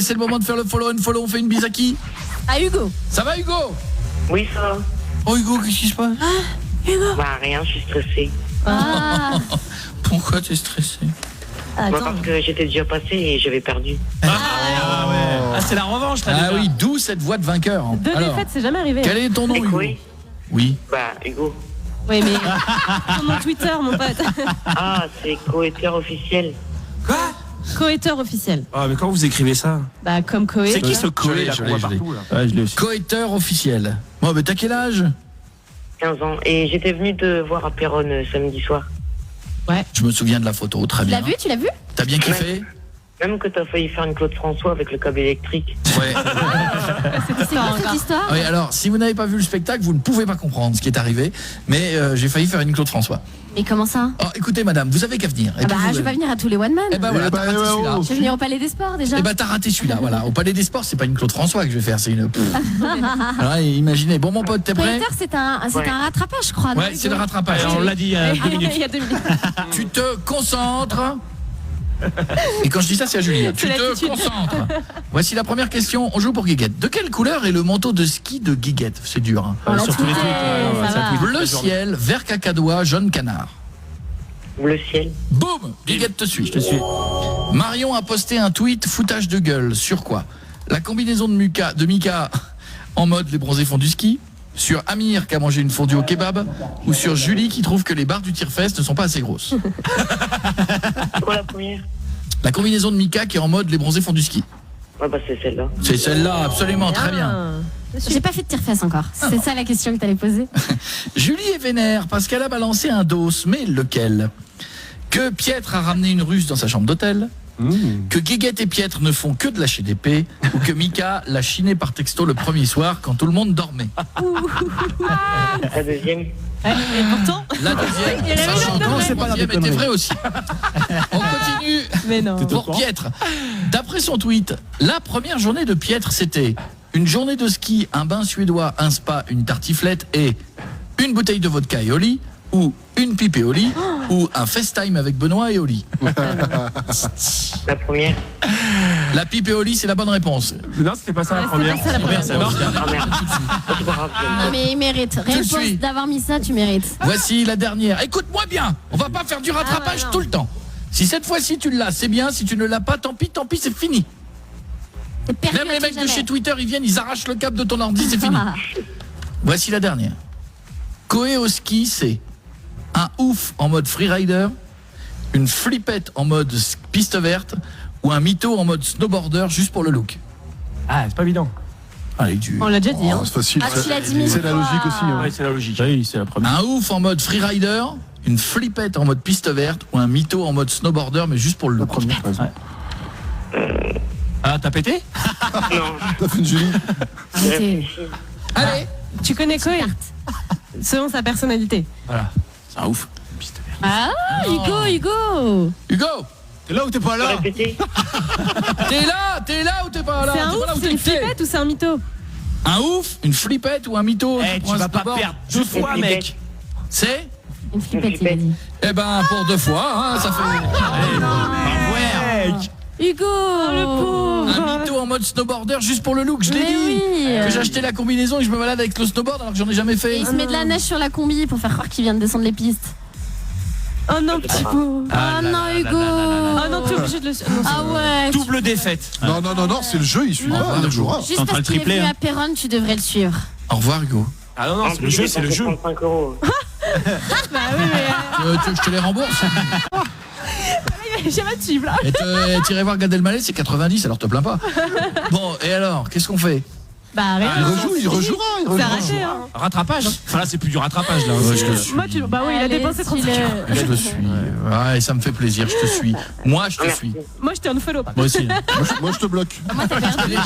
c'est le moment de faire le follow and follow. On fait une bise à qui? À Hugo. Ça va, Hugo? Oui, ça va. Oh, Hugo, qu'est-ce qui se passe? Hugo. Bah, rien, je suis stressé. Ah. Pourquoi t'es stressé? Bah, Attends. parce que j'étais déjà passé et j'avais perdu. Ah, c'est la revanche, là. Ah déjà. oui, d'où cette voix de vainqueur. Deux défaites, c'est jamais arrivé. Quel est ton nom, Et Hugo? quoi? Oui. Bah, Hugo. Oui, mais sur mon Twitter, mon pote. Ah, c'est coéteur officiel. Quoi? Coéteur officiel. Ah, mais comment vous écrivez ça? Bah, comme Coé. C'est qui ce Je Coé l'ai, là je qu'on l'ai, voit je l'ai. partout là? Ouais, je l'ai aussi. Coéteur officiel. Bon, mais t'as quel âge? 15 ans. Et j'étais venu te voir à Péronne samedi soir. Je me souviens de la photo, très Tu bien. l'as vu? Tu l'as vu? T'as bien kiffé? Même que t'as failli faire une Claude François avec le câble électrique. Ouais. C'est quoi cette histoire? Oui, alors, si vous n'avez pas vu le spectacle, vous ne pouvez pas comprendre ce qui est arrivé. Mais j'ai failli faire une Claude François. Mais comment ça? Oh, écoutez, madame, vous avez qu'à venir. Et Ah bah, puis, vous- je vais pas venir à tous les one man. Eh ben voilà, Eh ben, t'as raté ouais, celui-là. oh. Je vais venir au Palais des Sports déjà. Eh ben t'as raté celui-là, voilà. Au Palais des Sports, c'est pas une Claude François que je vais faire, c'est une... Alors, imaginez. Bon, mon pote, t'es prêt? Coéteur, c'est un rattrapage, je crois. non, Ouais, c'est le Hugo rattrapage. On l'a dit il y a 2 minutes. Il y a 2 minutes. Tu te concentres. Et quand je dis ça, c'est à Julie. Tu te l'attitude. concentres. Voici la première question. On joue pour Guiguette. De quelle couleur est le manteau de ski de Guiguette? C'est dur, hein. On l'a Sur tous les tweeté, tweets, ouais, ça ça va. tweet. Bleu ciel, vert cacadois, jaune canard. Bleu ciel. Boum, Guiguette te suit. Je te suis. Marion a posté un tweet foutage de gueule. Sur quoi? La combinaison de Mika en mode les bronzés font du ski, sur Amir qui a mangé une fondue au kebab, ou sur Julie qui trouve que les barres du tire-fest ne sont pas assez grosses. C'est quoi la première? La combinaison de Mika qui est en mode les bronzés font du ski. Ouais, bah, c'est celle-là. C'est celle-là, absolument, très bien. Ah. J'ai pas fait de tire-fesse encore. C'est ça la question que t'allais poser. Julie est vénère parce qu'elle a balancé un dos, mais lequel? Que Pietre a ramené une russe dans sa chambre d'hôtel, que Guiguette et Pietre ne font que de lâcher d'épée, ou que Mika l'a chiné par texto le premier soir quand tout le monde dormait. La deuxième. Et pourtant, La deuxième, sachant que c'est pas la la troisième était vraie aussi. On continue mais non. pour Pietre. D'après son tweet, la première journée de Pietre, c'était une journée de ski, un bain suédois, un spa, une tartiflette et une bouteille de vodka et au lit, ou une pipe et au lit, ou un FaceTime avec Benoît et au lit. La première. La pipe et au lit, c'est la bonne réponse. Non, c'était pas ça la Ouais, première. c'était pas ça, la première. C'est mort. Ah merde. C'est pas grave. Non mais il mérite. Rien Tout de suite. d'avoir mis ça, tu mérites. Voici la dernière. Écoute-moi bien, on va pas faire du rattrapage non. tout le temps. Si cette fois-ci tu l'as, c'est bien. Si tu ne l'as pas, tant pis, c'est fini. C'est perdu Même à les tout mecs de jamais. chez Twitter, ils viennent, ils arrachent le câble de ton ordi, c'est fini. Ah. Voici la dernière. Coé au ski, c'est un ouf en mode freerider, une flippette en mode piste verte ou un mytho en mode snowboarder juste pour le look. Ah, c'est pas évident. Allez, tu... On l'a déjà dit. Oh, Hein. c'est facile. Ah, tu l'as dit mille C'est la fois. logique aussi. hein. Ouais, c'est la logique. Oui, c'est la première. Un ouf en mode freerider, une flippette en mode piste verte ou un mytho en mode snowboarder mais juste pour le La look. première, t'as raison. Ah, t'as pété? Non. T'as fait une Julie. Arrêtez. Allez, Tu connais Coé selon sa personnalité. Voilà. C'est un ouf. Piste verte. Ah, Hugo. Hugo, T'es là ou t'es pas là? Répétez. t'es là ou t'es pas là? C'est un T'es pas là ouf, ou c'est une t'es que t'es? flippette ou c'est un mytho? Un ouf, une flippette ou un mytho? Eh, prends tu un vas pas snowboard. perdre 2 fois, mec. C'est Une flippette, il a dit. Eh ben, pour 2 fois, hein, ça fait... Mec. Hugo, le pauvre. Un mytho en mode snowboarder juste pour le look, je l'ai Mais dit. oui. Que j'ai acheté la combinaison et je me balade avec le snowboard alors que j'en ai jamais Et fait. il se met de la neige sur la combi pour faire croire qu'il vient de descendre les pistes. Oh non, petit pauvre. Ah non, Hugo. Oh non, t'es obligé de le. Non, Ah ouais. Double défaite. Non, c'est le jeu, il suit Non. pas, il jouera. Juste en train parce de qu'il est tripler, venu hein. à Péronne, tu devrais le suivre. Au revoir, Hugo. Ah non, non, c'est le jeu, c'est le jeu. 35 €. bah oui, mais. Tu veux que je te les rembourse? J'ai ma tube là. Et t'irais voir Gad Elmaleh, c'est 90, alors te plains pas. Bon, et alors, qu'est-ce qu'on fait? Bah rien. Il rejouera. C'est arraché, hein. Rattrapage. Enfin là, c'est plus du rattrapage là. Ouais, je te suis. Moi, bah oui, il a Allez, dépensé 35 suis-le. euros. Je te suis. Ouais, ça me fait plaisir, je te suis. Moi, je te Merci. suis. Moi, j'étais un follow. Moi aussi. Moi, je te bloque.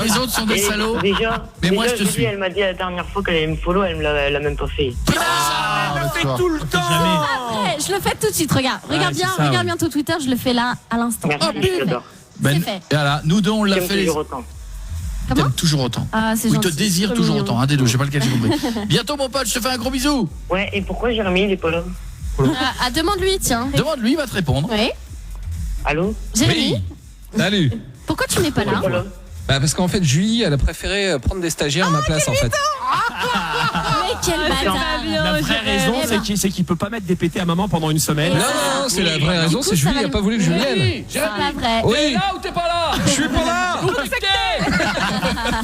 Les autres sont des Et salauds. Déjà, Mais moi, je te Julie, suis. elle m'a dit la dernière fois qu'elle allait me follow, elle l'a même pas fait. Elle le fait tout le temps. Après, je le fais tout de suite, regarde. Regarde c'est bien, ça, regarde ouais. bien ton Twitter, je le fais là, à l'instant. Merci, Oh, je t'adore. Ben, fait. et voilà, nous deux, on l'a J'aime fait. toujours autant. Comment? T'aimes toujours autant. Ah, c'est Ou il gentil. te désire toujours mignon. autant. Un des deux, je sais pas lequel j'ai compris. Bientôt, mon pote, je te fais un gros bisou. Ouais, et pourquoi Jérémy, il est pas là? Ah, demande-lui, tiens. Demande-lui, il va te répondre. Oui. Allô? Jérémy, Salut. pourquoi tu n'es pas Il est là? pas là. Bah parce qu'en fait Julie elle a préféré prendre des stagiaires à ma place en fait. Mais quel bâtard. La vraie raison, c'est qu'il peut pas mettre des pétés à maman pendant une semaine. Non non, c'est la vraie raison, coup, c'est ça Julie va a pas voulu que je vienne. C'est pas vrai. Oui. T'es là ou t'es pas là? Je suis pas là.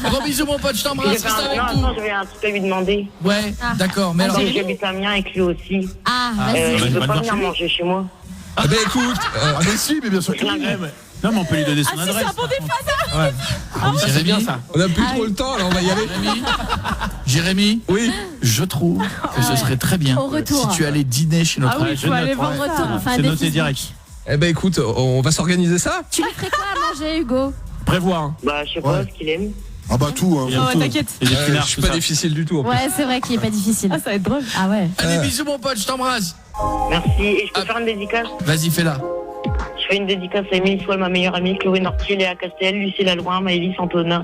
Gros bisous mon pote, je t'embrasse, reste avec Non, nous. attends, j'avais un truc à lui demander. Ouais, d'accord, mais alors... Donc j'habite à Amiens avec lui aussi. Ah, vas-y. Il il veut va pas le venir marcher. manger chez moi. Ah bah écoute, Ah mais si, mais bien sûr que oui. Non, mais on peut lui donner son adresse. C'est bien ça. on a plus trop le temps, alors on va y aller. Jérémy, Oui. je trouve que ce serait très bien Au retour. si tu allais dîner chez notre Ah oui, Ouais, il je faut aller note, voir Au retour, ça. enfin, C'est des noté petits- direct. Eh ben écoute, on va s'organiser ça. Tu lui ferais quoi à manger, Hugo? Prévois. Hein. Bah, je sais pas Ouais. ce qu'il aime. Ah bah tout, hein. Il y a Oh, tout. t'inquiète. Et des Je pinards, suis tout pas ça. difficile du tout. en plus. Ouais, c'est vrai qu'il est pas difficile. Ah, ça va être drôle. Ah ouais. Allez, bisous mon pote, je t'embrasse. Merci. Et je peux faire une dédicace? Vas-y, fais-la. Je fais une dédicace à Émilie Soil, ma meilleure amie, Chloé Nortier, Léa Castel, Lucie Lalouin, Maëlys, Antonin,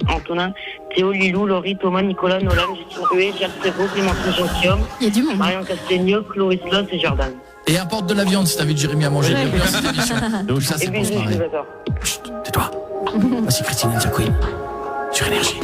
Théo, Lilou, Laurie, Thomas, Nicolas, Nolan, Justine Rué, Jacques Sévaux, Clémentine Gentilhomme, Il y a du monde. Marion Castegno, Chloé Sloss et Jordan. Et apporte de la viande si t'invites Jérémy à manger. Ouais. Bien cette émission. Donc ça, Et c'est pour se bisous, je marrer. vous adore. Chut, tais-toi. Voici Christine and the Queen sur Énergie.